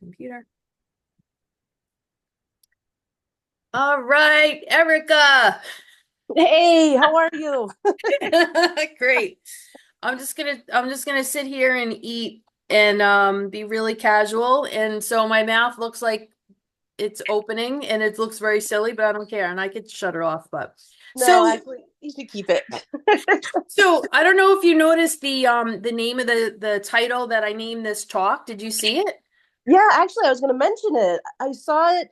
computer. All right, Erica. Hey, how are you? Great. I'm just gonna sit here and eat and be really casual. And so my mouth looks like it's opening and it looks very silly, but I don't care. And I could shut it off. But No, so actually, you should keep it. so I don't know if you noticed the name of the title that I named this talk. Did you see it? Yeah, actually, I was going to mention it. I saw it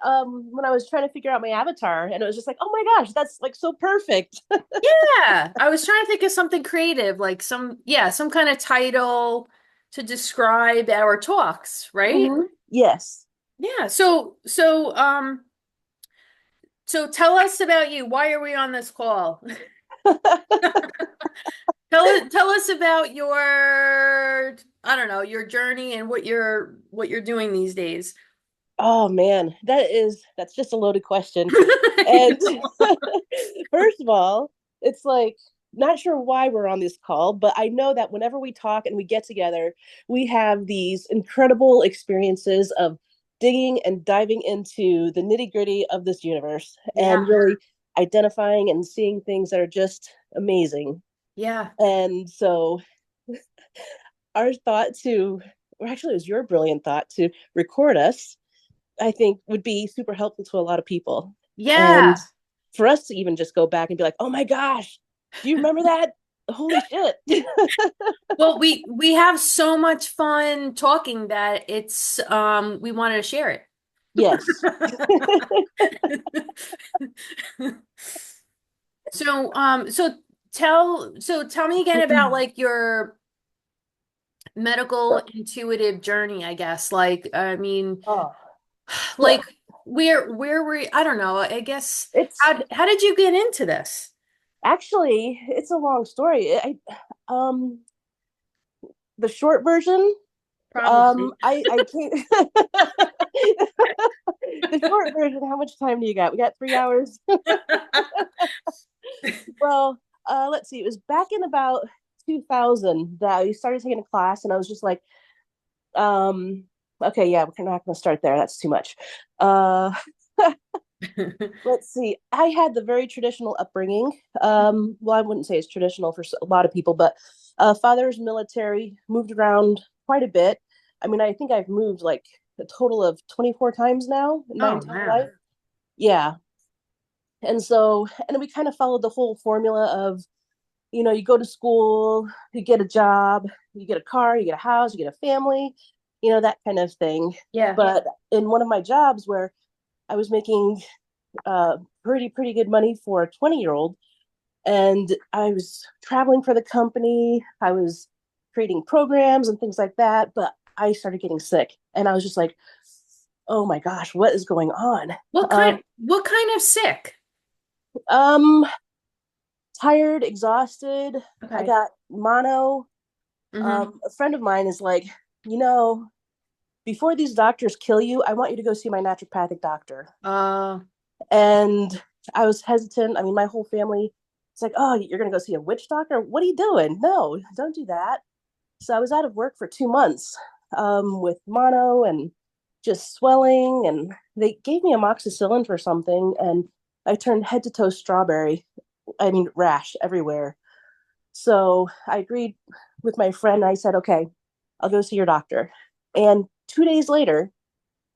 when I was trying to figure out my avatar, and it was just like, oh my gosh, that's like so perfect. Yeah, I was trying to think of something creative, like some kind of title to describe our talks, right? Yes. Yeah. So tell us about you. Why are we on this call? Tell us about your, I don't know, your journey and what you're doing these days. Oh man, that's just a loaded question. And first of all, it's like not sure why we're on this call, but I know that whenever we talk and we get together, we have these incredible experiences of digging and diving into the nitty-gritty of this universe Yeah. and really identifying and seeing things that are just amazing. Yeah. And so our thought to, or actually it was your brilliant thought to record us, I think would be super helpful to a lot of people. And Yeah. for us to even just go back and be like, oh my gosh, do you remember that? Holy shit. Well, we have so much fun talking that it's we wanted to share it. Yes. So tell me again about like your medical intuitive journey, I guess. Like, I mean, Oh, like where were you, I don't know, I guess it's how did you get into this? actually it's a long story. The short version, Probably. I can't. The short version. How much time do you got? We got 3 hours. Well, let's see. It was back in about 2000 that I started taking a class, and I was just like, um, okay, yeah, we're not going to start there. That's too much. Uh, let's see. I had the very traditional upbringing. Well, I wouldn't say it's traditional for a lot of people, but father's military, moved around quite a bit. I mean, I think I've moved like a total of 24 times now in my Oh entire life. man. Yeah. And so, and we kind of followed the whole formula of, you go to school, you get a job, you get a car, you get a house, you get a family, that kind of thing. Yeah. But in one of my jobs where I was making pretty good money for a 20-year-old, and I was traveling for the company, I was creating programs and things like that, but I started getting sick, and I was just like, oh my gosh, what is going on? What kind of sick? Um, tired, exhausted. I Okay. got mono. Mm-hmm. A friend of mine is like, you know, before these doctors kill you, I want you to go see my naturopathic doctor. Uh, And I was hesitant. I mean, my whole family, it's like, oh, you're going to go see a witch doctor? What are you doing? No, don't do that. So I was out of work for 2 months with mono and just swelling. And they gave me amoxicillin for something. And I turned head to toe strawberry. I mean, rash everywhere. So I agreed with my friend. I said, okay, I'll go see your doctor. And 2 days later,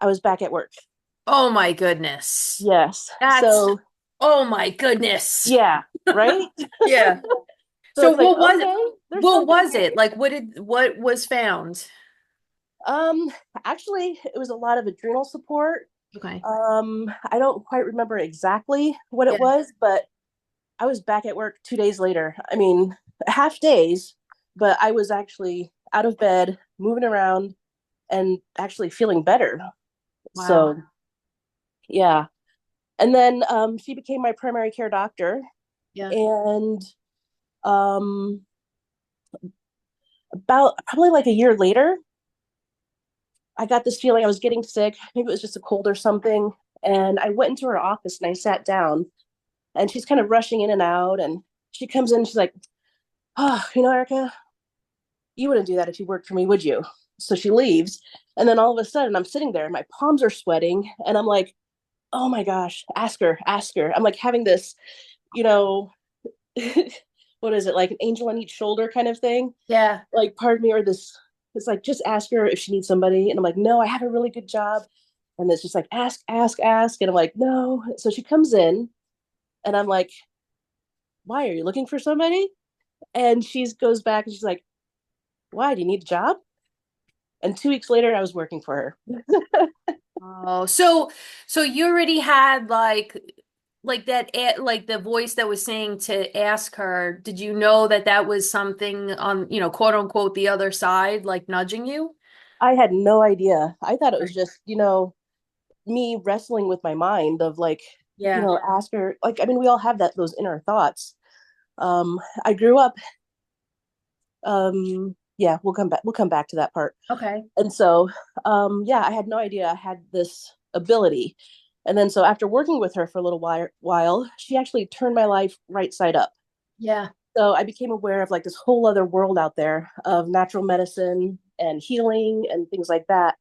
I was back at work. oh my goodness. Yes. That's, So, oh my goodness. yeah, right? Yeah. So So it's like, what was it? okay, there's What something was here. it? Like what was found? Um, Actually, it was a lot of adrenal support. Okay. I don't quite remember exactly what it Yeah. was, but I was back at work 2 days later. I mean, half days, but I was actually out of bed, moving around, and actually feeling better. Wow. So, yeah. And then she became my primary care doctor. Yeah. And um, about probably like a year later, I got this feeling I was getting sick. Maybe it was just a cold or something. And I went into her office and I sat down, and she's kind of rushing in and out. And she comes in, and she's like, oh, Erica, you wouldn't do that if you worked for me, would you? So she leaves. And then all of a sudden I'm sitting there and my palms are sweating. And I'm like, oh my gosh, ask her, ask her. I'm like having this, you know, what is it, like an angel on each shoulder kind of thing? Yeah. Like, pardon me, or this, it's like, just ask her if she needs somebody. And I'm like, no, I have a really good job. And it's just like, ask, ask, ask. And I'm like, no. So she comes in and I'm like, why are you looking for somebody? And she goes back and she's like, why? Do you need a job? And 2 weeks later, I was working for her. Oh, so you already had like that like the voice that was saying to ask her, did you know that that was something on, quote unquote, the other side, like nudging you? I had no idea. I thought it was Right. just, me wrestling with my mind of like, Yeah. ask her. Like, I mean, we all have those inner thoughts. I grew up. Yeah, we'll come back to that part. Okay. And so, yeah, I had no idea I had this ability. And then, so after working with her for a little while, she actually turned my life right side up. Yeah. So I became aware of like this whole other world out there of natural medicine and healing and things like that.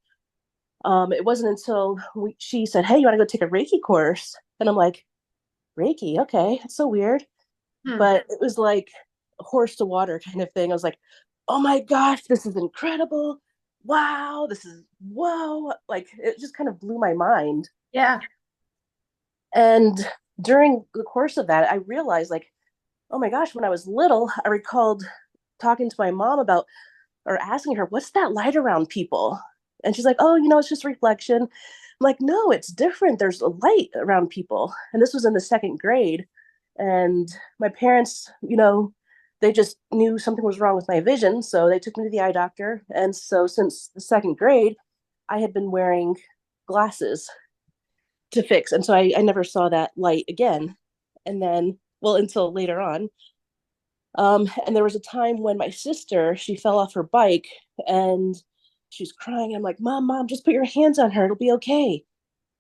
It wasn't until she said, "Hey, you want to go take a Reiki course?" And I'm like, "Reiki, okay, that's so weird." Hmm. But it was like a horse to water kind of thing. I was like, "Oh my gosh, this is incredible! Wow, this is whoa!" Like it just kind of blew my mind. Yeah. And during the course of that, I realized like, oh my gosh, when I was little, I recalled talking to my mom about or asking her, what's that light around people? And she's like, oh, it's just reflection. I'm like, no, it's different. There's a light around people. And this was in the second grade. And my parents, they just knew something was wrong with my vision. So they took me to the eye doctor. And so since the second grade, I had been wearing glasses to fix. And so I never saw that light again. And then, well, until later on. And there was a time when my sister, she fell off her bike and she's crying. I'm like, Mom, just put your hands on her. It'll be okay.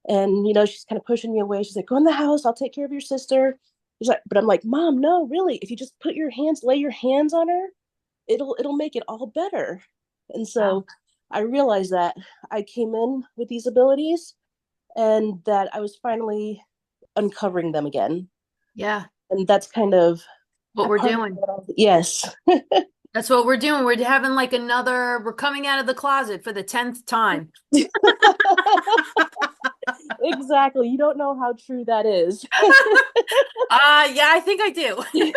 And, she's kind of pushing me away. She's like, go in the house. I'll take care of your sister. She's like, but I'm like, Mom, no, really. If you just lay your hands on her, it'll make it all better. And Wow. so I realized that I came in with these abilities and that I was finally uncovering them again. Yeah. And that's kind of What a we're part of doing. it. Yes. That's what we're doing. We're having like we're coming out of the closet for the 10th time. Exactly. You don't know how true that is. Yeah, I think I do. Did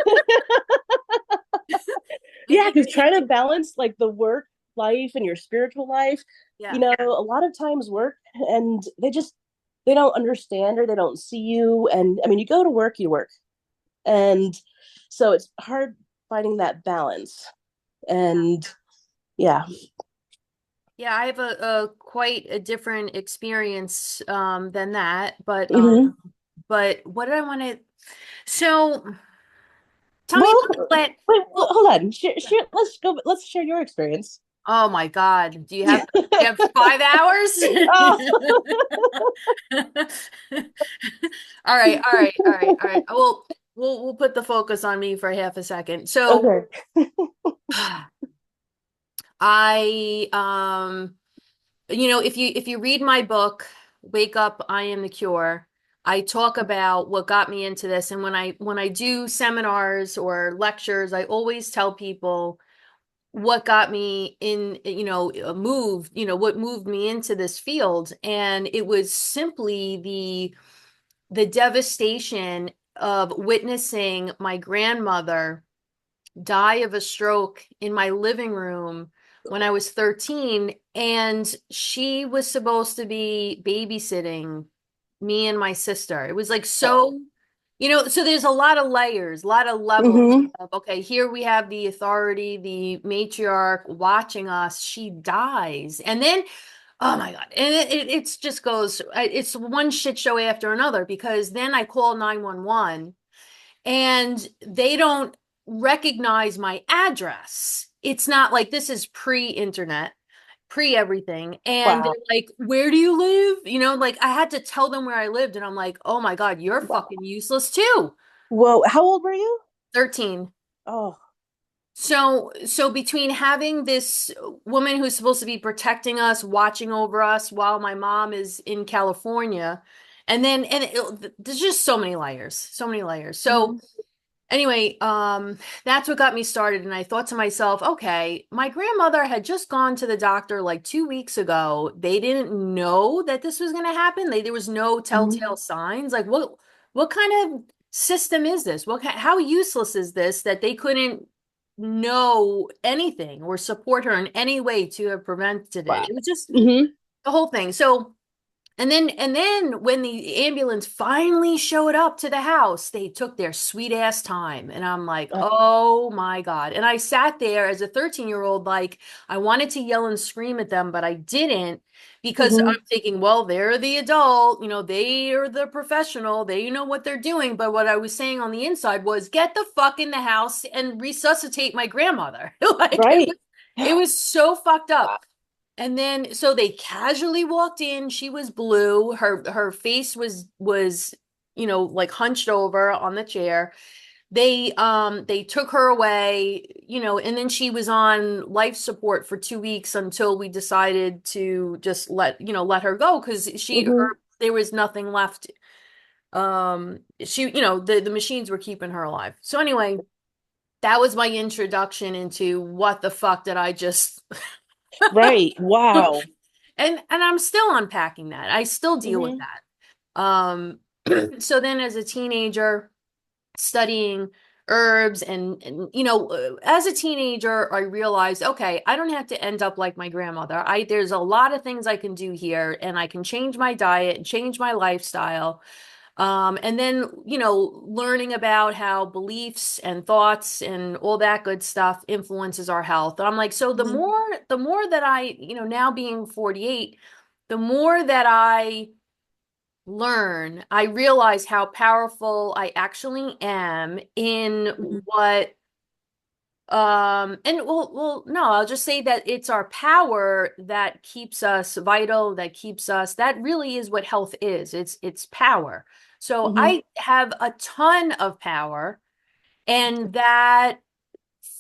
Yeah, you because trying to balance like the work life and your spiritual life, Yeah. a lot of times work and they don't understand or they don't see you. And I mean, you go to work, you work. And so it's hard finding that balance. And yeah. Yeah, I have a quite a different experience than that, Hmm. but what did I want to so tell me Well, about the plant. wait, Well, hold on. Let's share your experience. oh my God. Do you have 5 hours? Oh. All right, all right, all right, all right. We'll put the focus on me for half a second. So Okay. I if you read my book, Wake Up, I Am the Cure, I talk about what got me into this. And when I do seminars or lectures, I always tell people what got me in, what moved me into this field. And it was simply the devastation of witnessing my grandmother die of a stroke in my living room when I was 13, and she was supposed to be babysitting me and my sister. It was like so there's a lot of layers, a lot of levels Hmm. of, okay, here we have the authority, the matriarch watching us. She dies. And then, oh my God. And it's just goes, it's one shit show after another because then I call 911 and they don't recognize my address. It's not like this is pre-internet, pre everything. And they're Wow. like, where do you live? Like I had to tell them where I lived. And I'm like, oh my God, you're Wow. fucking useless too. Whoa. How old were you? 13. Oh. So between having this woman who's supposed to be protecting us, watching over us while my mom is in California, there's just so many layers, so many layers. So Hmm. anyway, that's what got me started. And I thought to myself, okay, my grandmother had just gone to the doctor like 2 weeks ago. They didn't know that this was going to happen. There was no Hmm. telltale signs. Like what kind of system is this? How useless is this that they couldn't know anything or support her in any way to have prevented it? Wow. It was just Hmm. the whole thing. So and then when the ambulance finally showed up to the house, they took their sweet ass time. And I'm like, oh my God. And I sat there as a 13-year-old, like I wanted to yell and scream at them, but I didn't because I'm Hmm. thinking, well, they're the adult, they are the professional, they know what they're doing. But what I was saying on the inside was get the fuck in the house and resuscitate my grandmother. Like Right. it was so fucked Wow. up. And then so they casually walked in. She was blue. Her face was like hunched over on the chair. They took her away, and then she was on life support for 2 weeks until we decided to just let her go because Hmm. there was nothing left. The machines were keeping her alive. So anyway, that was my introduction into what the fuck did I just Right. Wow. and I'm still unpacking that. I still deal with Hmm. that. So then as a teenager, studying herbs and as a teenager, I realized, okay, I don't have to end up like my grandmother. There's a lot of things I can do here, and I can change my diet and change my lifestyle. And then, learning about how beliefs and thoughts and all that good stuff influences our health. And I'm like, so Hmm. the more that now being 48, the more that I learn, I realize how powerful I actually am in Hmm. what and well, no, I'll just say that it's our power that keeps us vital, that really is what health is. It's power. So Hmm. I have a ton of power, and that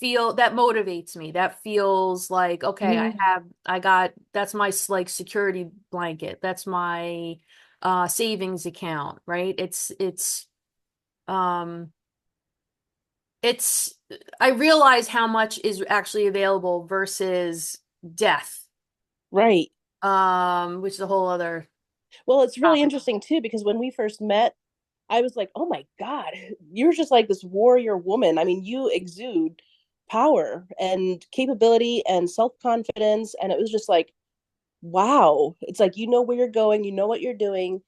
motivates me. That feels like, okay, Hmm. I got that's my like security blanket. That's my savings account, right? Um it's I realize how much is actually available versus death, Right. which is a whole other Well, it's really topic. interesting too, because when we first met, I was like, oh my God, you're just like this warrior woman. I mean, you exude power and capability and self confidence. And it was just like, wow. It's like, you know where you're going, you know what you're doing.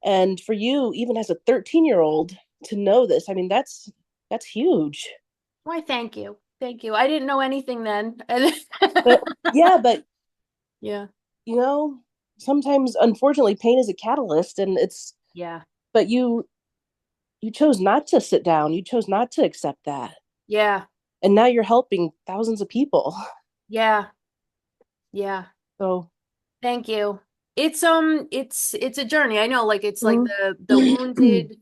And for you, even as a 13-year-old, to know this, I mean, that's huge. Why, thank you. Thank you. I didn't know anything then. But yeah, but Yeah. you know, sometimes unfortunately pain is a catalyst and it's Yeah. but you chose not to sit down. You chose not to accept that. Yeah. And now you're helping thousands of people. Yeah. Yeah. So, Thank you. It's a journey. I know, like it's like mm. the wounded,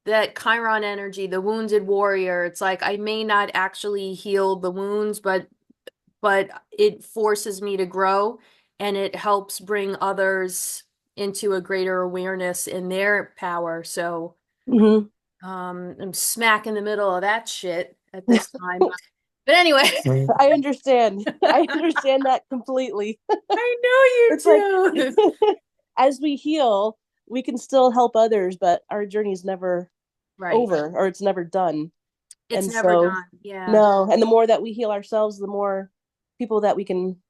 that Chiron energy, the wounded warrior. It's like I may not actually heal the wounds, but it forces me to grow, and it helps bring others into a greater awareness in their power. So Mhm. I'm smack in the middle of that shit at this time. But anyway, I understand. I understand that completely. I know It's like you do. as we heal, we can still help others, but our journey is never Right. over or it's never done. It's And never so, done. Yeah. no, and the more that we heal ourselves, the more people that we can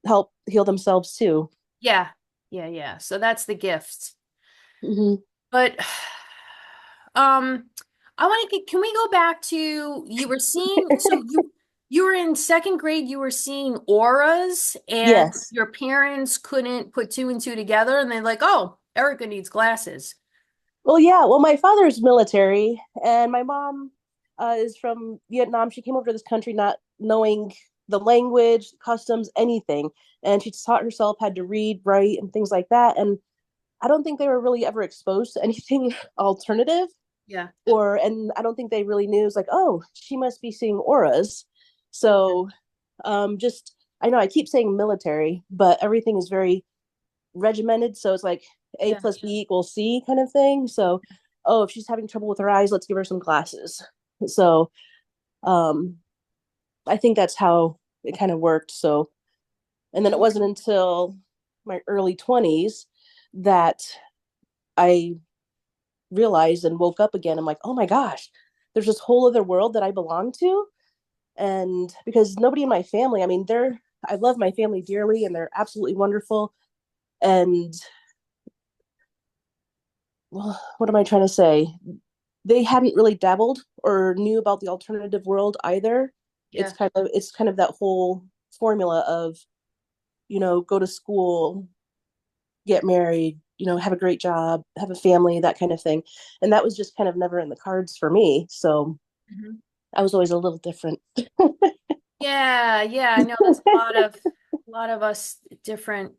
help heal themselves too. Yeah. Yeah, yeah. So that's the gift. Hmm. But I want to get, can we go back to you were seeing, so you were in second grade, you were seeing auras, and Yes. your parents couldn't put two and two together, and they're like, "Oh, Erica needs glasses." Well, yeah. Well, my father's military, and my mom is from Vietnam. She came over to this country not knowing the language, customs, anything, and she taught herself how to read, write, and things like that. And I don't think they were really ever exposed to anything alternative, Yeah. and I don't think they really knew. It's like, oh, she must be seeing auras. So just I know I keep saying military, but everything is very regimented. So it's like A Yeah. plus B equals C kind of thing. So, oh, if she's having trouble with her eyes, let's give her some glasses. So um, I think that's how it kind of worked. So, and then it wasn't until my early 20s that I realized and woke up again. I'm like, oh my gosh, there's this whole other world that I belong to. And because nobody in my family, I mean, I love my family dearly and they're absolutely wonderful. And well, what am I trying to say? They hadn't really dabbled or knew about the alternative world either. Yeah. It's kind of that whole formula of, go to school, get married, have a great job, have a family, that kind of thing. And that was just kind of never in the cards for me. So Mhm. I was always a little different. Yeah, yeah, I know there's a lot of us different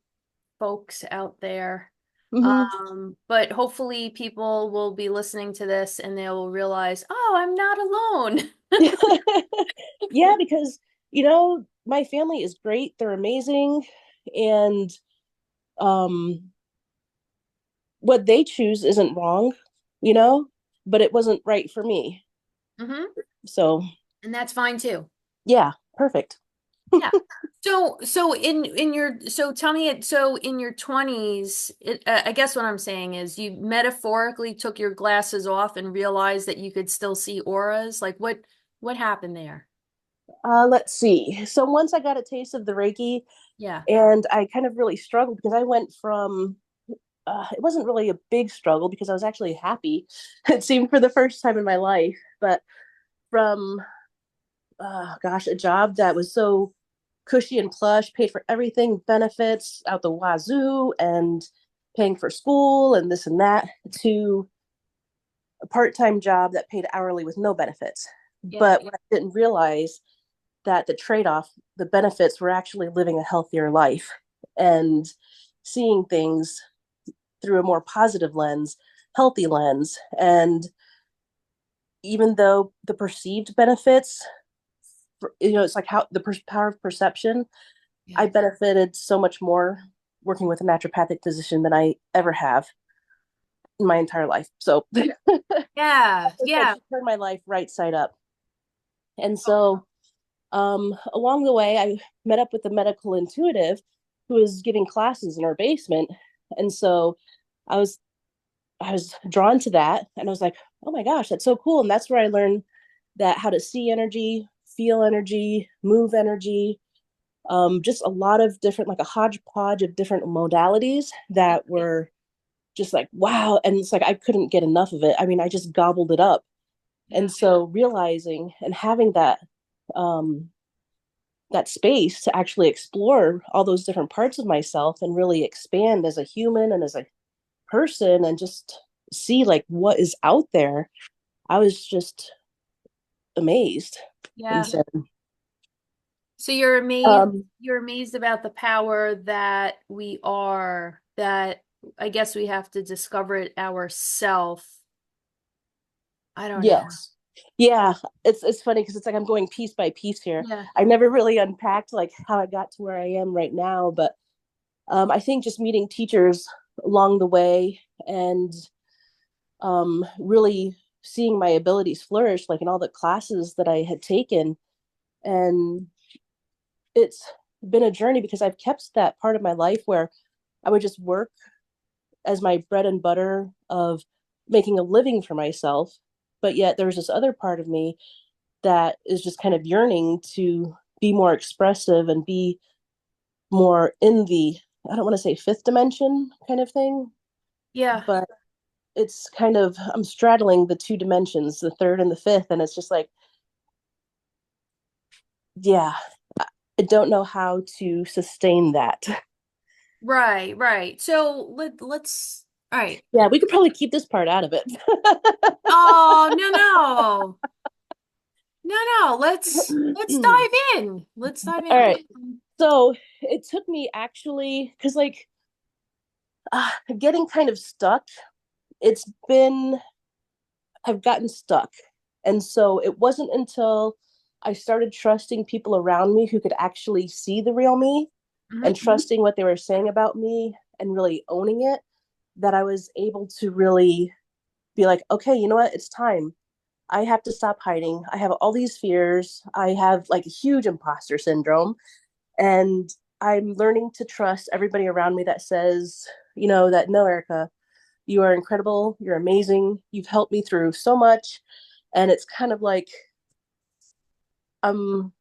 folks out there. Hmm. But hopefully people will be listening to this and they will realize, oh, I'm not alone. Yeah, because my family is great. They're amazing. And um what they choose isn't wrong, you know, but it wasn't right for me. Hmm. So And that's fine too. yeah, perfect. Yeah. So tell me it so in your 20s, I guess what I'm saying is you metaphorically took your glasses off and realized that you could still see auras. Like what happened there? Let's see. So once I got a taste of the Reiki, Yeah. and I kind of really struggled because I went from it wasn't really a big struggle because I was actually happy, it seemed, for the first time in my life, but from gosh, a job that was so cushy and plush, paid for everything, benefits out the wazoo, and paying for school and this and that, to a part-time job that paid hourly with no benefits. Yeah. But what I didn't realize, that the trade-off, the benefits, were actually living a healthier life and seeing things through a more positive lens, healthy lens. And even though the perceived benefits, it's like how the power of perception, Yeah. I benefited so much more working with a naturopathic physician than I ever have in my entire life. So like Yeah. I said, Yeah. she turned my life right side up. And so along the way, I met up with a medical intuitive who was giving classes in our basement. And so I was I was drawn to that, and I was like, oh my gosh, that's so cool. And that's where I learned that how to see energy, feel energy, move energy, just a lot of different, like a hodgepodge of different modalities that were just like, wow. And it's like, I couldn't get enough of it. I mean, I just gobbled it up. Yeah. And so realizing and having um, that space to actually explore all those different parts of myself and really expand as a human and as a person and just see like what is out there, I was just amazed. And Yeah. so So um you're amazed about the power that we are, that I guess we have to discover it ourselves. I don't know. yes, yeah, it's funny because it's like I'm going piece by piece here. Yeah. I never really unpacked like how I got to where I am right now, but I think just meeting teachers along the way and really seeing my abilities flourish, like in all the classes that I had taken. And it's been a journey because I've kept that part of my life where I would just work as my bread and butter of making a living for myself. But yet there's this other part of me that is just kind of yearning to be more expressive and be more in the, I don't want to say fifth dimension kind of thing, Yeah. but it's kind of, I'm straddling the two dimensions, the third and the fifth. And it's just like, yeah, I don't know how to sustain that. Right, right. So let's all right. Yeah, we could probably keep this part out of it. Oh, no, no. No, no. Let's dive in. Let's dive All in. right. So it took me actually, because like getting kind of stuck, it's been, I've gotten stuck. And so it wasn't until I started trusting people around me who could actually see the real me and Mhm. trusting what they were saying about me and really owning it, that I was able to really be like, okay, you know what? It's time. I have to stop hiding. I have all these fears. I have like a huge imposter syndrome. And I'm learning to trust everybody around me that says, that no, Erica, you are incredible. You're amazing. You've helped me through so much. And it's kind of like, um,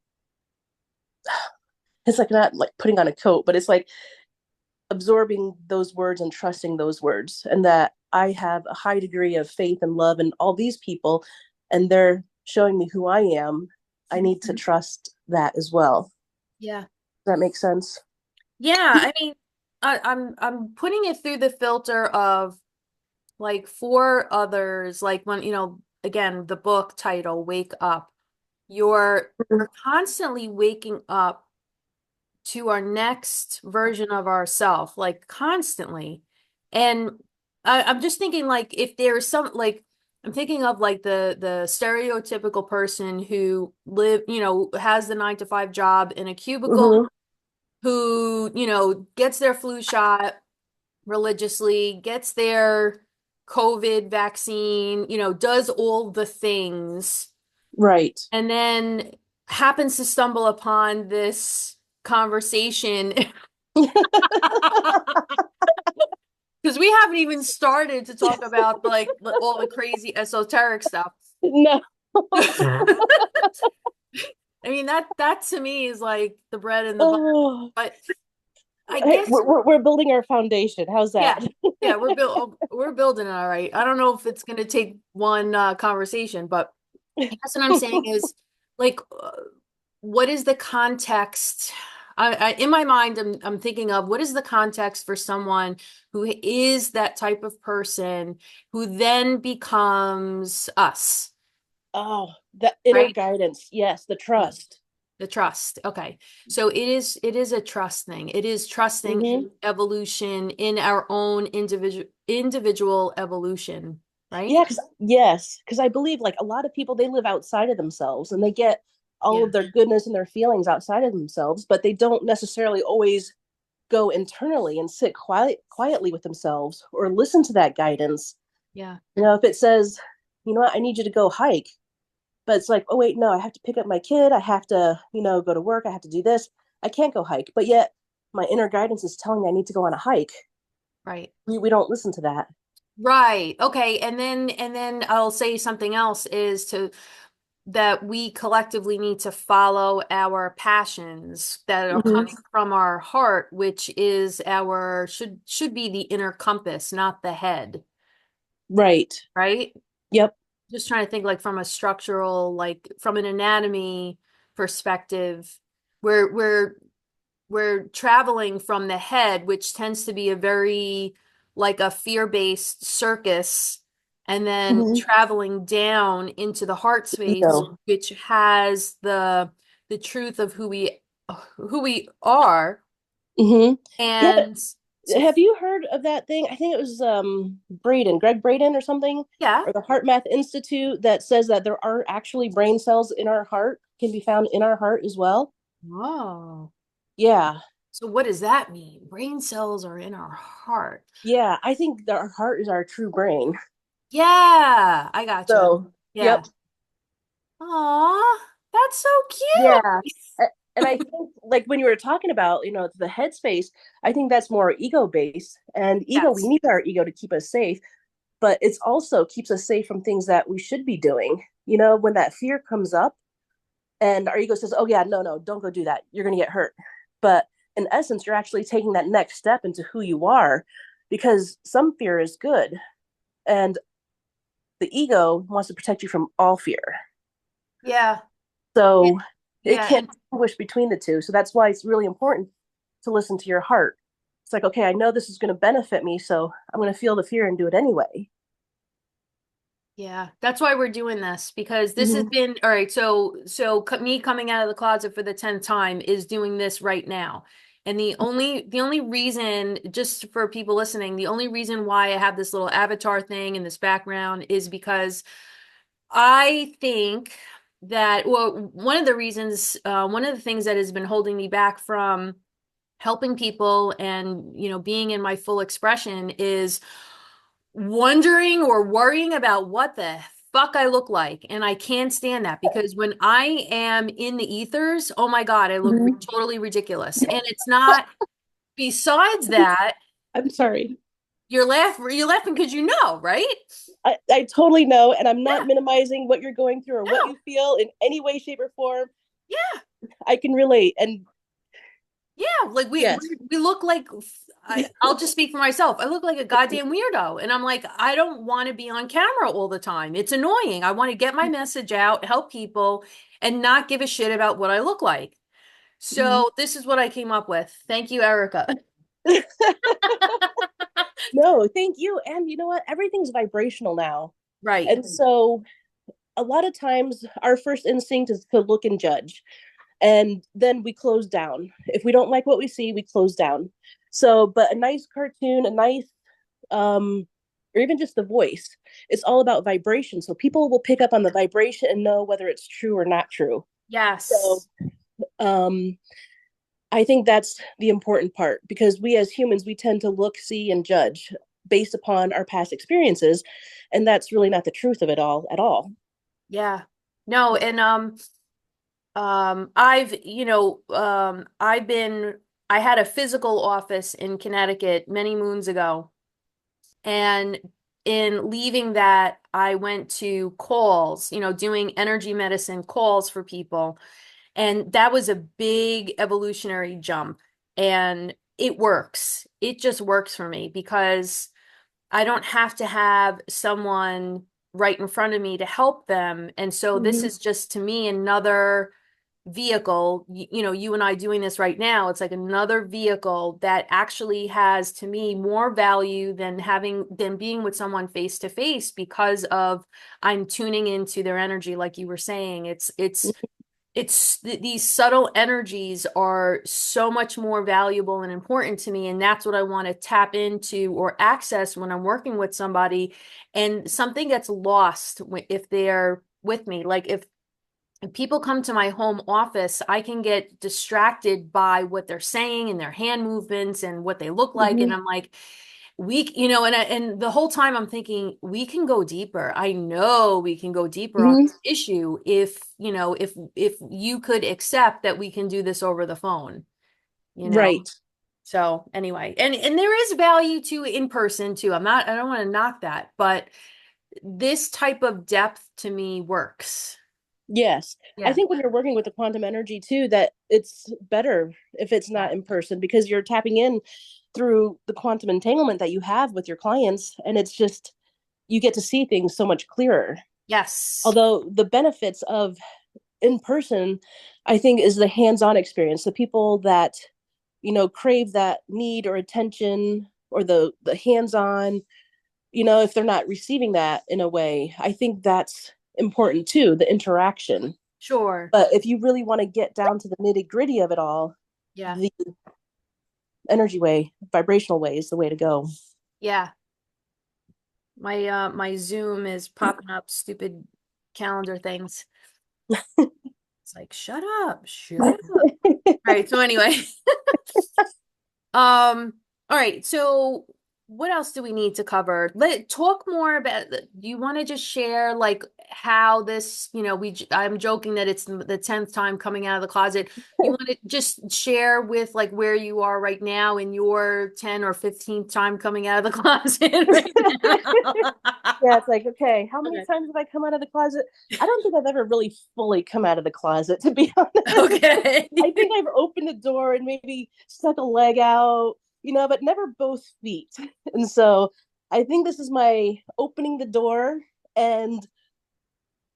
it's like not like putting on a coat, but it's like absorbing those words and trusting those words. And that I have a high degree of faith and love in all these people, and they're showing me who I am. I need to trust that as well. Yeah. Does that make sense? Yeah, I mean, I'm putting it through the filter of like for others, like when, again, the book title, Wake Up. We're constantly waking up to our next version of ourself, like constantly. And I'm just thinking like if there's some like I'm thinking of like the stereotypical person who has the 9 to 5 job in a cubicle, Mm-hmm. who, gets their flu shot religiously, gets their COVID vaccine, does all the things, Right. and then happens to stumble upon this conversation because we haven't even started to talk about like all the crazy esoteric stuff. No. I mean that to me is like the bread and the butter. Oh, But I hey, guess we're building our foundation. How's yeah. that? Yeah, we're building it all right. I don't know if it's going to take one conversation, but I guess what I'm saying is like what is the context? In my mind, I'm thinking of what is the context for someone who is that type of person who then becomes us, Oh, the inner right? guidance. Yes, the Yeah. trust. The trust. Okay. So it is a trust thing. It is trusting Mm-hmm. in evolution, in our own individual evolution, right? Yeah, because I believe like a lot of people they live outside of themselves and they get all Yeah. of their goodness and their feelings outside of themselves, but they don't necessarily always go internally and sit quietly with themselves or listen to that guidance. Yeah. If it says, you know what, I need you to go hike, but it's like, oh wait, no, I have to pick up my kid, I have to, go to work, I have to do this, I can't go hike, but yet my inner guidance is telling me I need to go on a hike. Right. We don't listen to that. Right. Okay. And then I'll say something else is to that we collectively need to follow our passions that are Mm-hmm. coming from our heart, which is our should be the inner compass, not the head, Right. right? Yep. Just trying to think like from a structural, like from an anatomy perspective, we're we're traveling from the head, which tends to be a very like a fear-based circus, and then Mm-hmm. traveling down into the heart space, Ego. which has the truth of who we are. Mm-hmm. Yeah. And so Have you heard of that thing? I think it was Greg Braden or something, yeah. or the Heart Math Institute that says that there are actually brain cells in our heart, can be found in our heart as well. Oh. Yeah. So what does that mean? Brain cells are in our heart. Yeah. I think that our heart is our true brain. Yeah, I gotcha. So, Yeah. yep. Aw, that's so Yeah. cute. And I think, like, when you were talking about, the headspace, I think that's more ego based. And ego, we Yes. need our ego to keep us safe, but it's also keeps us safe from things that we should be doing. When that fear comes up, and our ego says, oh yeah, no, no, don't go do that, you're going to get hurt. But in essence, you're actually taking that next step into who you are, because some fear is good, and the ego wants to protect you from all fear. Yeah. So it Yeah. can't distinguish between the two. So that's why it's really important to listen to your heart. It's like, okay, I know this is going to benefit me, so I'm going to feel the fear and do it anyway. Yeah, that's why we're doing this because this has Mm-hmm. been all right. So me coming out of the closet for the 10th time is doing this right now. And the only reason, just for people listening, the only reason why I have this little avatar thing in this background is because I think that, well, one of the reasons, one of the things that has been holding me back from helping people and, being in my full expression is wondering or worrying about what the fuck I look like. And I can't stand that because when I am in the ethers, oh my God, I look Mhm. totally ridiculous. And it's not, besides that, I'm sorry. you're laughing because right? I totally know, and I'm not Yeah, minimizing what you're going through or what no, you feel in any way, shape, or form. yeah. I can relate. And Yeah, like yes. we look like I'll just speak for myself. I look like a goddamn weirdo, and I'm like, I don't want to be on camera all the time. It's annoying. I want to get my message out, help people, and not give a shit about what I look like. Mhm. So this is what I came up with. Thank you, Erica. No, thank you. And you know what? Everything's vibrational now. Right. And so a lot of times our first instinct is to look and judge. And then we close down. If we don't like what we see, we close down. So, but a nice cartoon, a nice, or even just the voice, it's all about vibration. So people will pick up on the vibration and know whether it's true or not true. So, Yes. um, I think that's the important part because we as humans, we tend to look, see, and judge based upon our past experiences. And that's really not the truth of it all at all. Yeah. No, and I've, I had a physical office in Connecticut many moons ago. And in leaving that, I went to calls, doing energy medicine calls for people. And that was a big evolutionary jump. And it works. It just works for me because I don't have to have someone right in front of me to help them. And so this Mm-hmm. is just to me another vehicle, you and I doing this right now, it's like another vehicle that actually has to me more value than being with someone face to face because of I'm tuning into their energy like you were saying. These subtle energies are so much more valuable and important to me, and that's what I want to tap into or access when I'm working with somebody, and something gets lost if they're with me. Like if people come to my home office, I can get distracted by what they're saying and their hand movements and what they look like. And Mm-hmm. I'm like, and the whole time I'm thinking, we can go deeper. I know we can go deeper on Mm-hmm. this issue if you could accept that we can do this over the phone, you know. Right. So anyway, and there is value to in person too. I don't want to knock that, but this type of depth to me works. Yes. I Yeah. think when you're working with the quantum energy too, that it's better if it's Yeah. not in person because you're tapping in through the quantum entanglement that you have with your clients. And it's just, you get to see things so much clearer. Yes. Although the benefits of in person, I think, is the hands on experience. The people that, crave that need or attention or the hands on, if they're not receiving that in a way, I think that's important too, the interaction. Sure. But if you really want to get down to the nitty gritty of it all, Yeah. the energy way, vibrational way is the way to go. Yeah. My Zoom is popping up stupid calendar things. It's like, shut up, shut up. All right, so anyway. All right, so what else do we need to cover? Talk more about do you want to just share like how this, I'm joking that it's the 10th time coming out of the closet. You want to just share with like where you are right now in your 10 or 15th time coming out of the closet right now? Yeah, it's like, okay, how many Okay. times have I come out of the closet? I don't think I've ever really fully come out of the closet, to be honest. Okay. I think I've opened a door and maybe stuck a leg out, but never both feet. And so I think this is my opening the door and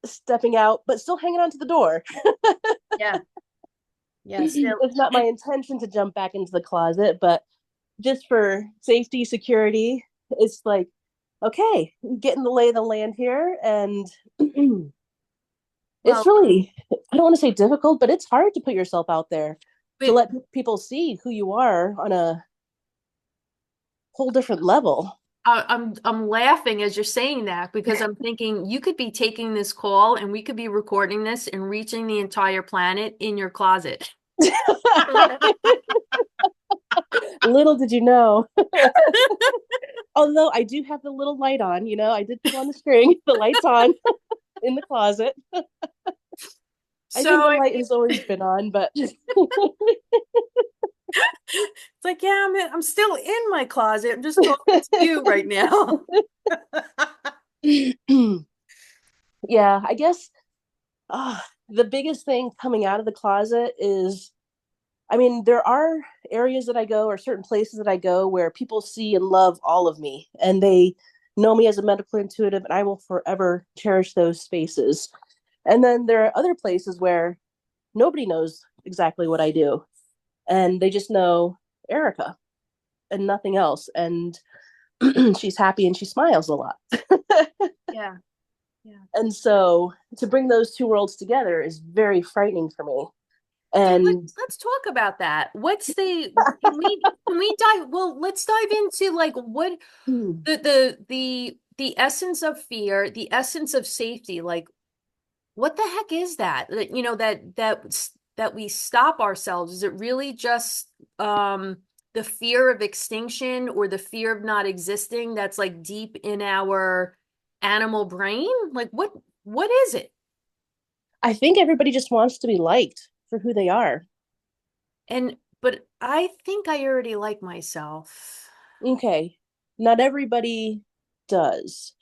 stepping out, but still hanging on to the door. Yeah. Yeah. Still. It's not my And intention to jump back into the closet, but just for safety, security, it's like, okay, getting the lay of the land here. And it's well, really, I don't want to say difficult, but it's hard to put yourself out there to but let people see who you are on a whole different level. I'm laughing as you're saying that because I'm thinking you could be taking this call and we could be recording this and reaching the entire planet in your closet. Little did you know. Although I do have the little light on, I did pull on the string, the light's on in the closet. I think So the I light mean, has always been on, but it's like, yeah, I'm still in my closet. I'm just talking to you right now. yeah, I guess the biggest thing coming out of the closet is, I mean, there are areas that I go or certain places that I go where people see and love all of me and they know me as a medical intuitive, and I will forever cherish those spaces. And then there are other places where nobody knows exactly what I do and they just know Erica and nothing else. And she's happy and she smiles a lot. Yeah, yeah. And so to bring those two worlds together is very frightening for me. So And let's talk about that. What's the can we dive well, let's dive into like what the essence of fear, the essence of safety, like what the heck is that? That we stop ourselves. Is it really just the fear of extinction or the fear of not existing that's like deep in our animal brain? Like what is it? I think everybody just wants to be liked for who they are. And but I think I already like myself. Okay. Not everybody does.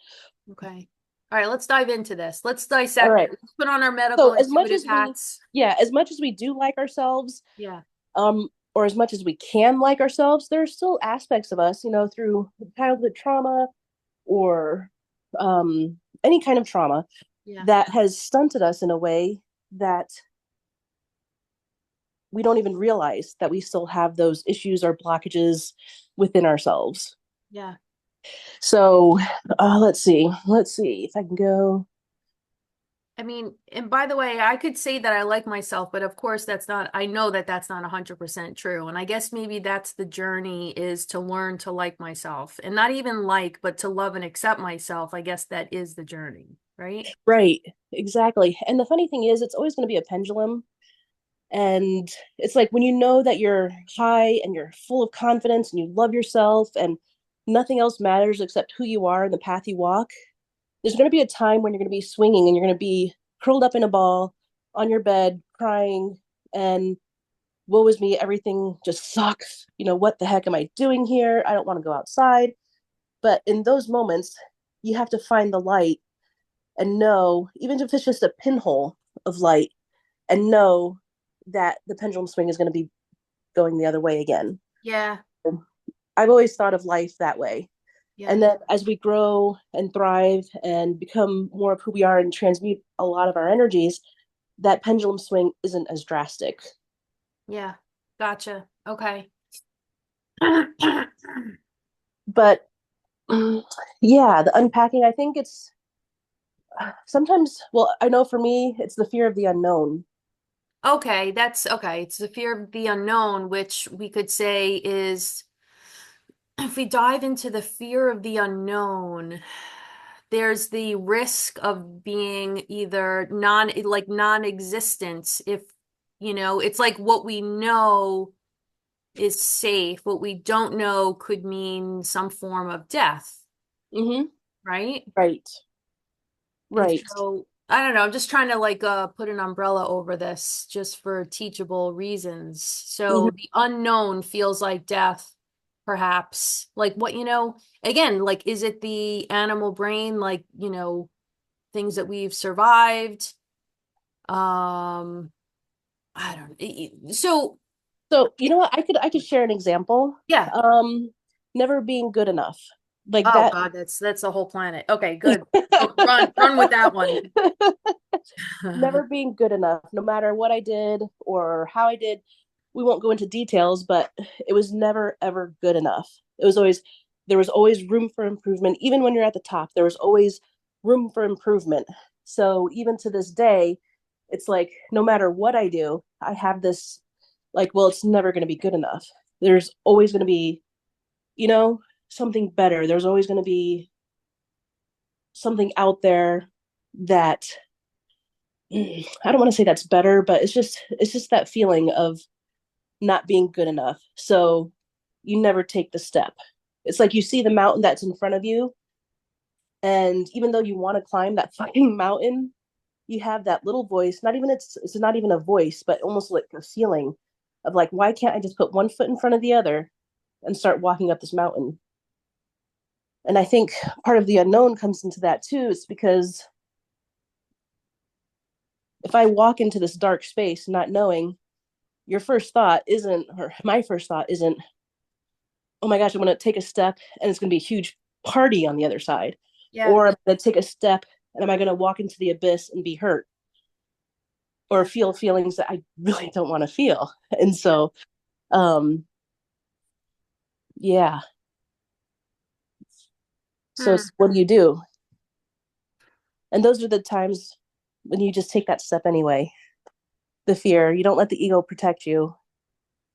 Okay. All right, let's dive into this. Let's All dissect it. right. Let's put on our So medical as much intuitive as we, hats. yeah, as much as we do like ourselves, Yeah. or as much as we can like ourselves, there's still aspects of us, through childhood trauma or any kind of trauma Yeah. that has stunted us in a way that we don't even realize that we still have those issues or blockages within ourselves. Yeah. So let's see if I can go. I mean, and by the way, I could say that I like myself, but of course I know that that's not 100% true. And I guess maybe that's the journey is to learn to like myself and not even like, but to love and accept myself. I guess that is the journey, right? Right, exactly. And the funny thing is, it's always going to be a pendulum. And it's like when you know that you're high and you're full of confidence and you love yourself and nothing else matters except who you are and the path you walk, there's going to be a time when you're going to be swinging and you're going to be curled up in a ball on your bed crying and woe is me, everything just sucks. What the heck am I doing here? I don't want to go outside. But in those moments, you have to find the light and know, even if it's just a pinhole of light, and know that the pendulum swing is going to be going the other way again. Yeah. I've always thought of life that way. Yeah. And then as we grow and thrive and become more of who we are and transmute a lot of our energies, that pendulum swing isn't as drastic. Yeah. Gotcha. Okay. But yeah, the unpacking, I think it's sometimes, well, I know for me, it's the fear of the unknown. Okay, that's okay. It's the fear of the unknown, which we could say is if we dive into the fear of the unknown, there's the risk of being either non-existent if, it's like what we know is safe. What we don't know could mean some form of death, Mm-hmm. right? Right. And Right. so I don't know, I'm just trying to like put an umbrella over this just for teachable reasons. So Mm-hmm. the unknown feels like death, perhaps. Like what, again, like is it the animal brain, like, things that we've survived? Um, I don't so So you know what? I could share an example. yeah. Um, Never being good enough. Like Oh that. God, that's the whole planet. Okay, good. Run with that one. Never being good enough, no matter what I did or how I did. We won't go into details, but it was never ever good enough. There was always room for improvement. Even when you're at the top, there was always room for improvement. So even to this day, it's like no matter what I do, I have this like, well, it's never going to be good enough. There's always going to be, you know. something better. There's always going to be something out there that I don't want to say that's better, but it's just that feeling of not being good enough. So you never take the step. It's like you see the mountain that's in front of you, and even though you want to climb that fucking mountain, you have that little voice. Not even it's not even a voice, but almost like a feeling of like, why can't I just put one foot in front of the other and start walking up this mountain? And I think part of the unknown comes into that too. It's because if I walk into this dark space not knowing, your first thought isn't, or my first thought isn't, oh my gosh, I'm going to take a step and it's going to be a huge party on the other side. Yeah. Or I'm going to take a step and am I going to walk into the abyss and be hurt or Yeah. feel feelings that I really don't want to feel? And so, um, yeah. So Hmm. what do you do? And those are the times when you just take that step anyway. The fear, you don't let the ego protect you.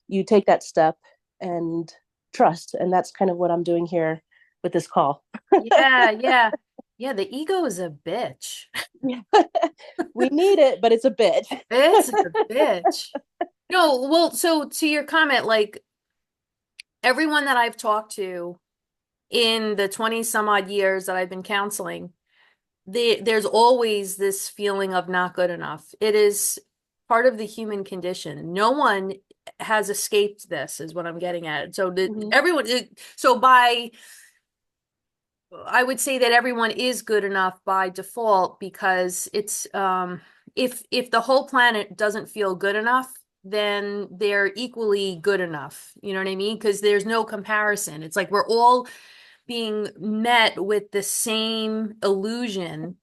You take that step and trust. And that's kind of what I'm doing here with this call. Yeah, yeah. Yeah, the ego is a bitch. We need it, but it's a bit. It's a bitch. No, well, so to your comment, like everyone that I've talked to in the 20 some odd years that I've been counseling, there's always this feeling of not good enough. It is part of the human condition. No one has escaped this, is what I'm getting at. So Mhm. everyone, so by I would say that everyone is good enough by default because it's if the whole planet doesn't feel good enough, then they're equally good enough. You know what I mean? Because there's no comparison. It's like we're all being met with the same illusion.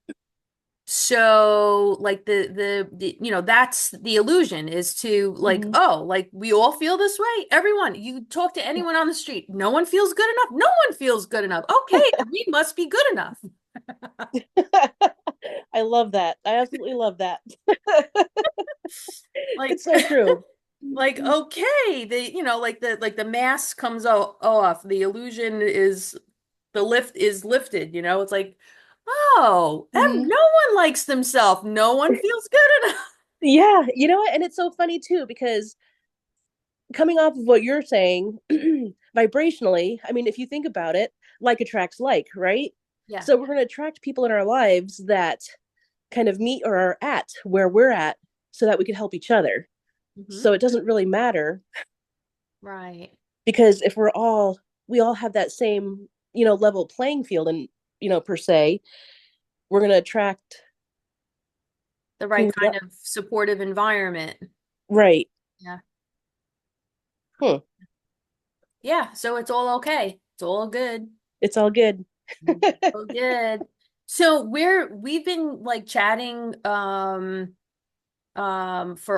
So like the that's the illusion is to like, Mhm. oh, like we all feel this way. Everyone, you talk to anyone on the street, no one feels good enough. No one feels good enough. Okay, we must be good enough. I love that. I absolutely love that. Like It's so true. like okay, the mask comes off. The illusion is the lift is lifted, It's like, oh, Mhm. no one likes themselves. No one feels good enough. Yeah, you know what? And it's so funny too, because coming off of what you're saying, vibrationally, I mean, if you think about it, like attracts like, right? Yeah. So we're going to attract people in our lives that kind of meet or are at where we're at so that we can help each other. Hmm. So it doesn't really matter Right. because if we all have that same, level playing field and, per se, we're going to attract The who right we kind are. of supportive environment. Right. Yeah. Hmm. Yeah. So it's all okay. It's all good. It's all good. All good. So we've been like chatting for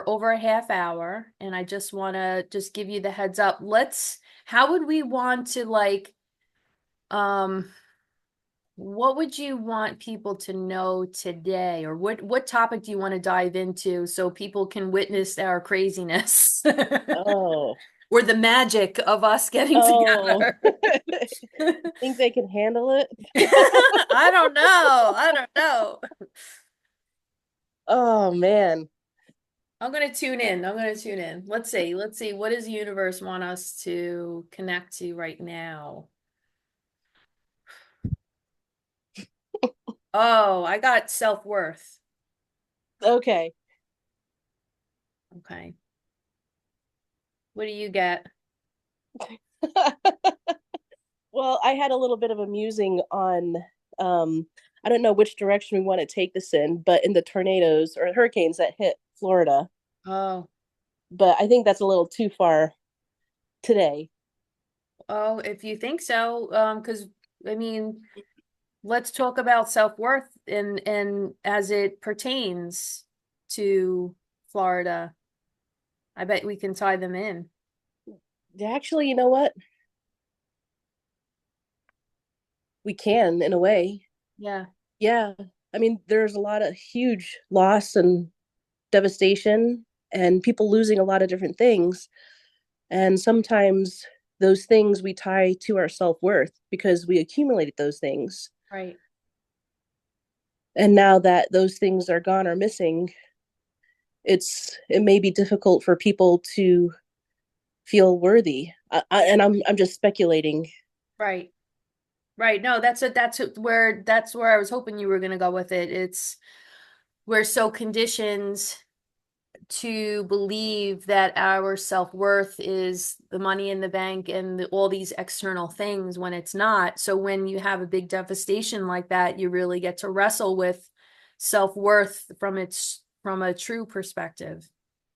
over a half hour, and I just want to just give you the heads up. How would we want to like um what would you want people to know today, or what topic do you want to dive into so people can witness our craziness Oh. or the magic of us getting Oh. together? Think they can handle it? I don't know. I don't know. Oh man. I'm gonna tune in. I'm gonna tune in. Let's see. Let's see. What does the universe want us to connect to right now? Oh, I got self-worth. Okay. Okay. What do you get? Well, I had a little bit of a musing on I don't know which direction we want to take this in, but in the tornadoes or hurricanes that hit Florida. Oh, But I think that's a little too far today. oh, if you think so, because I mean, let's talk about self-worth and as it pertains to Florida. I bet we can tie them in. Actually, you know what? We can in a way. Yeah. Yeah. I mean, there's a lot of huge loss and devastation and people losing a lot of different things. And sometimes those things we tie to our self-worth because we accumulated those things. Right. And now that those things are gone or missing, it may be difficult for people to feel worthy. And I'm just speculating. Right. Right. No, that's where I was hoping you were going to go with it. It's we're so conditioned to believe that our self-worth is the money in the bank and all these external things when it's not. So when you have a big devastation like that, you really get to wrestle with self-worth from a true perspective.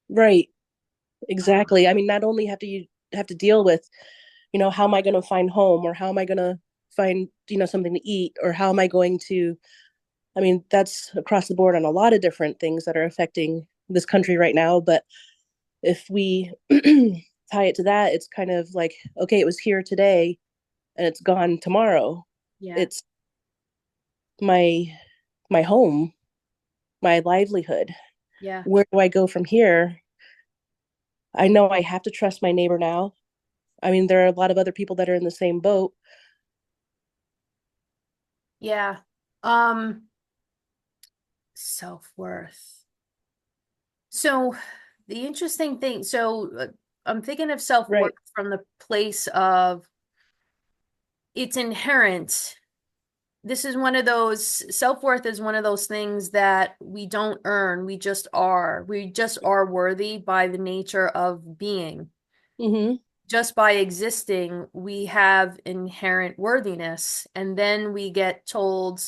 Right. Um, Exactly. I mean, not only you have to deal with, how am I going to find home, or how am I going to find, something to eat, or how am I going to, I mean, that's across the board on a lot of different things that are affecting this country right now. But if we tie it to that, it's kind of like, okay, it was here today and it's gone tomorrow. yeah. It's my home, my livelihood. Yeah. Where do I go from here? I know I have to trust my neighbor now. I mean, there are a lot of other people that are in the same boat. Yeah. Self-worth. So the interesting thing, I'm thinking of self-worth Right. from the place of it's inherent. This is one of those self-worth is one of those things that we don't earn. We just are. We just are worthy by the nature of being. Mm-hmm. Just by existing, we have inherent worthiness. And then we get told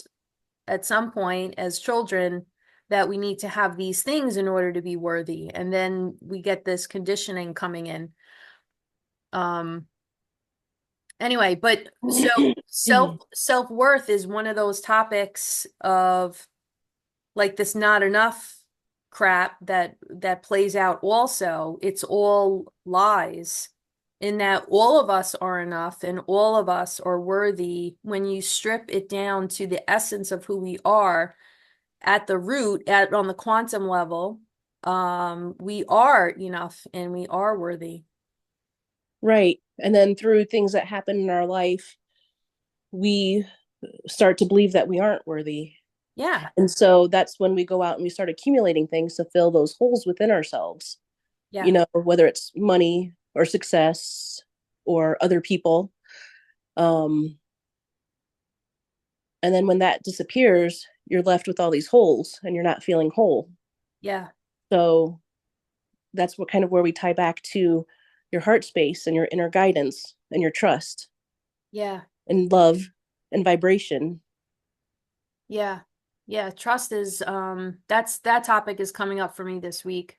at some point as children that we need to have these things in order to be worthy. And then we get this conditioning coming in. Um, anyway, but so self-worth is one of those topics of like this not enough crap that plays out also. It's all lies in that all of us are enough and all of us are worthy when you strip it down to the essence of who we are at the root at on the quantum level. We are enough and we are worthy. Right. And then through things that happen in our life, we start to believe that we aren't worthy. Yeah. And so that's when we go out and we start accumulating things to fill those holes within ourselves, Yeah. whether it's money or success or other people. Um, and then when that disappears, you're left with all these holes and you're not feeling whole. Yeah. So that's what kind of where we tie back to your heart space and your inner guidance and your trust Yeah. and love and vibration. Yeah. Yeah. Trust is that topic is coming up for me this week.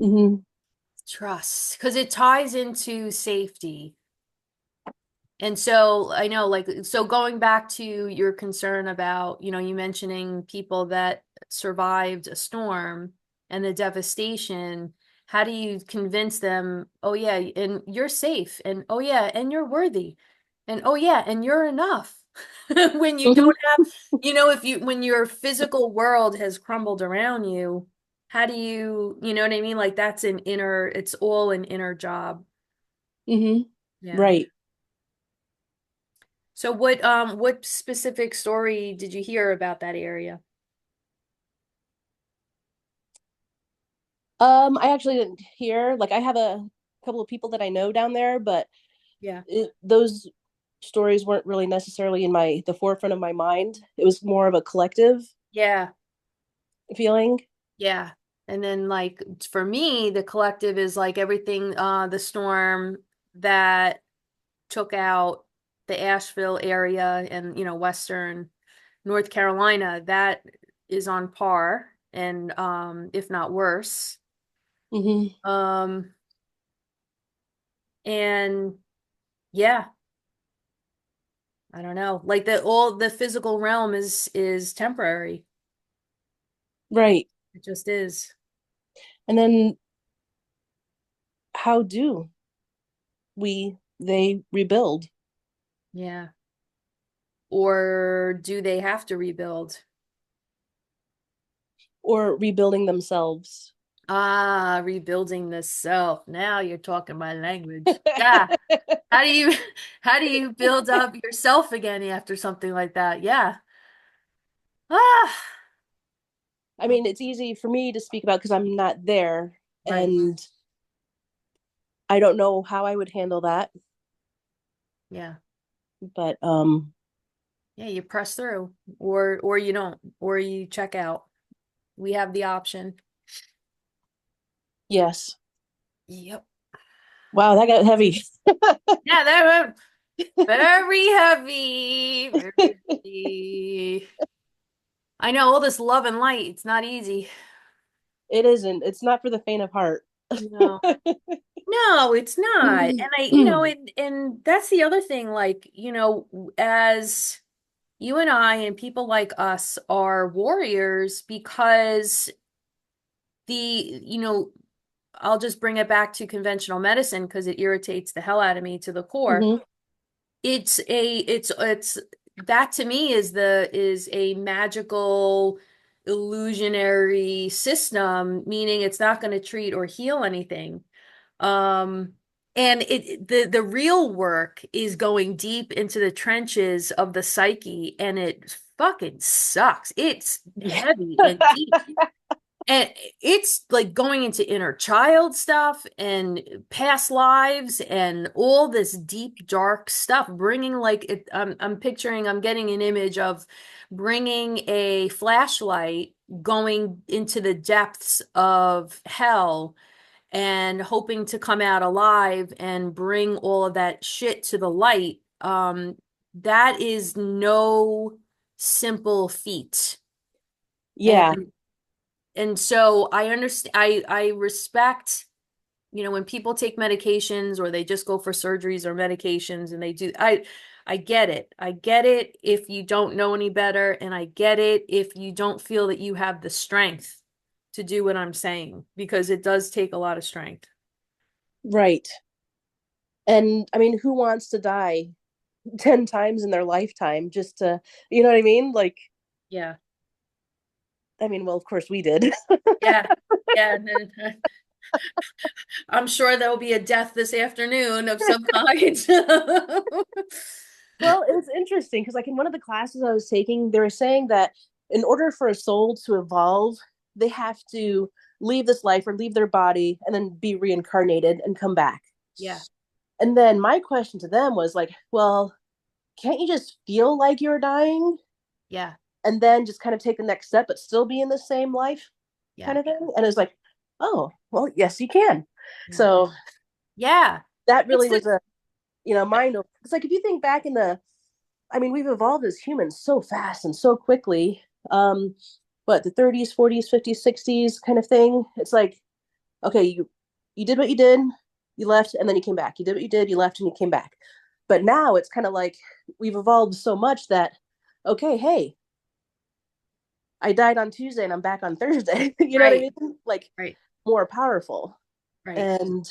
Mm-hmm. Trust, because it ties into safety. And so I know, like, so going back to your concern about, you mentioning people that survived a storm and the devastation, how do you convince them, oh yeah, and you're safe, and oh yeah, and you're worthy, and oh yeah, and you're enough when you Mm-hmm. don't have, if you, when your physical world has crumbled around you, how do you know what I mean? Like it's all an inner job. Mm-hmm. Yeah. Right. So what specific story did you hear about that area? I actually didn't hear. Like, I have a couple of people that I know down there, but Yeah. those stories weren't really necessarily in the forefront of my mind. It was more of a collective Yeah. feeling. Yeah. And then like for me, the collective is like everything the storm that took out the Asheville area and western North Carolina, that is on par and if not worse. Mm-hmm. Um and yeah, I don't know. Like all the physical realm is temporary. Right. It just is. And then how do they rebuild, Yeah. Or do they have to rebuild? or rebuilding themselves? Ah, rebuilding the self. Now you're talking my language. Yeah. How do you how do you build up yourself again after something like that? Yeah. Ah, I mean, it's easy for me to speak about because I'm not there, right. and I don't know how I would handle that. Yeah. But Yeah, you press through or you don't or you check out. We have the option. yes. Yep. Wow, that got heavy. Yeah, that was very heavy, very heavy. I know all this love and light, it's not easy. It isn't. It's not for the faint of heart. No. No, it's not. And and that's the other thing, like, as you and I and people like us are warriors because I'll just bring it back to conventional medicine because it irritates the hell out of me to the core. Hmm. It's that to me is a magical illusionary system, meaning it's not going to treat or heal anything. Um, and the real work is going deep into the trenches of the psyche, and it fucking sucks. It's Yeah. heavy and deep. And it's like going into inner child stuff and past lives and all this deep, dark stuff, bringing like it, I'm picturing, I'm getting an image of bringing a flashlight going into the depths of hell and hoping to come out alive and bring all of that shit to the light. That is no simple feat. Yeah. And so I understand, I respect, when people take medications or they just go for surgeries or medications and they do, I get it. I get it if you don't know any better, and I get it if you don't feel that you have the strength to do what I'm saying, because it does take a lot of strength. Right. And I mean, who wants to die 10 times in their lifetime just to, you know what I mean? Like, Yeah. I mean, well, of course we did. Yeah. Yeah. I'm sure there'll be a death this afternoon of some kind. Well, it was interesting because, like, in one of the classes I was taking, they were saying that in order for a soul to evolve, they have to leave this life or leave their body and then be reincarnated and come back. Yeah. And then my question to them was like, well, can't you just feel like you're dying Yeah. and then just kind of take the next step, but still be in the same life Yeah. kind of thing? And it was like, oh, well, yes, you can. Yeah. So Yeah. that It's really was a, mind. It's like if you think back in I mean, we've evolved as humans so fast and so quickly. Um, but the 30s, 40s, 50s, 60s kind of thing. It's like, okay, you did what you did, you left, and then you came back. You did what you did, you left, and you came back. But now it's kind of like we've evolved so much that, okay, hey, I died on Tuesday and I'm back on Thursday. You know what I right. mean? Like Right. more powerful. Right. And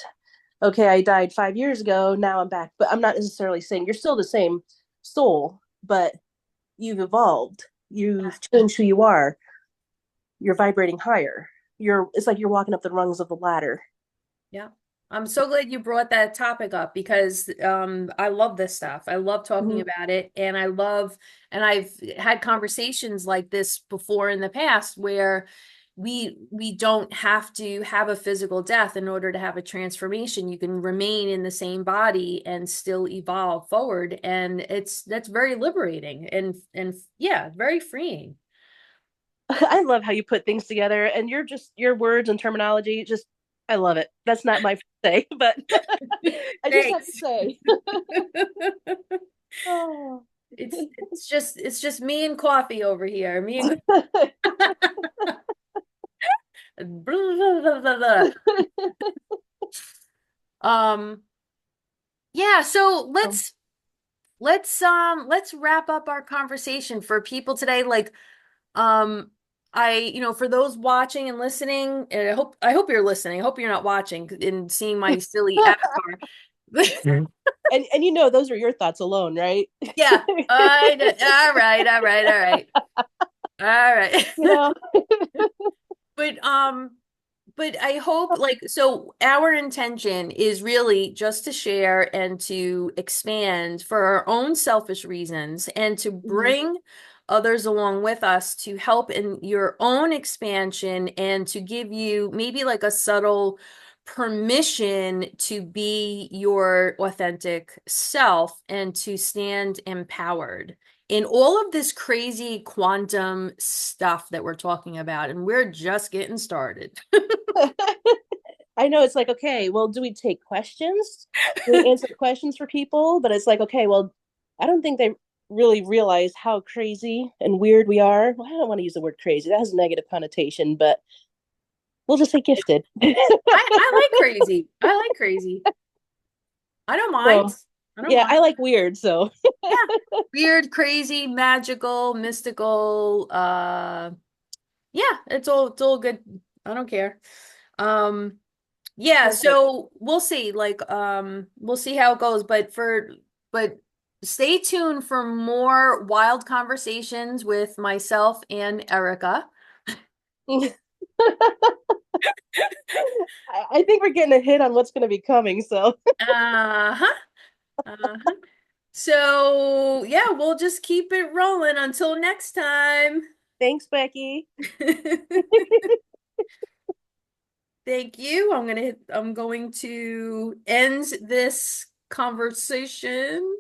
okay, I died 5 years ago. Now I'm back. But I'm not necessarily saying you're still the same soul, but you've evolved. You've changed who you are. You're vibrating higher. It's like you're walking up the rungs of the ladder. Yeah. I'm so glad you brought that topic up because I love this stuff. I love talking Mhm. about it, and and I've had conversations like this before in the past where we don't have to have a physical death in order to have a transformation. You can remain in the same body and still evolve forward, and that's very liberating and yeah, very freeing. I love how you put things together and your words and terminology just I love it. That's not my say, but I just have to Thanks. say. Oh. It's just me and coffee over here. Me and blah, blah, blah, blah, blah. Um, yeah, so let's wrap up our conversation for people today. Like, um, for those watching and listening, and I hope you're listening. I hope you're not watching and seeing my silly avatar. And those are your thoughts alone, right? Yeah. All right, all right, all right. All right. you know But but I hope like so our intention is really just to share and to expand for our own selfish reasons and to Mhm. bring others along with us to help in your own expansion and to give you maybe like a subtle permission to be your authentic self and to stand empowered in all of this crazy quantum stuff that we're talking about, and we're just getting started. I know it's like, okay, well, do we take questions? Do we answer questions for people? But it's like, okay, well, I don't think they really realize how crazy and weird we are. Well, I don't want to use the word crazy. That has a negative connotation, but we'll just say gifted. I like crazy. I like crazy. I don't mind. So, I don't yeah, mind. I like weird. So, Yeah. Weird, crazy, magical, mystical. Yeah, it's all good. I don't care. Um, yeah, perfect. so we'll see. Like, we'll see how it goes. But stay tuned for more wild conversations with myself and Erica. I think we're getting a hit on what's going to be coming. So, Uh-huh. Uh-huh. So, yeah, we'll just keep it rolling until next time. thanks, Becky. Thank you. I'm going to end this conversation.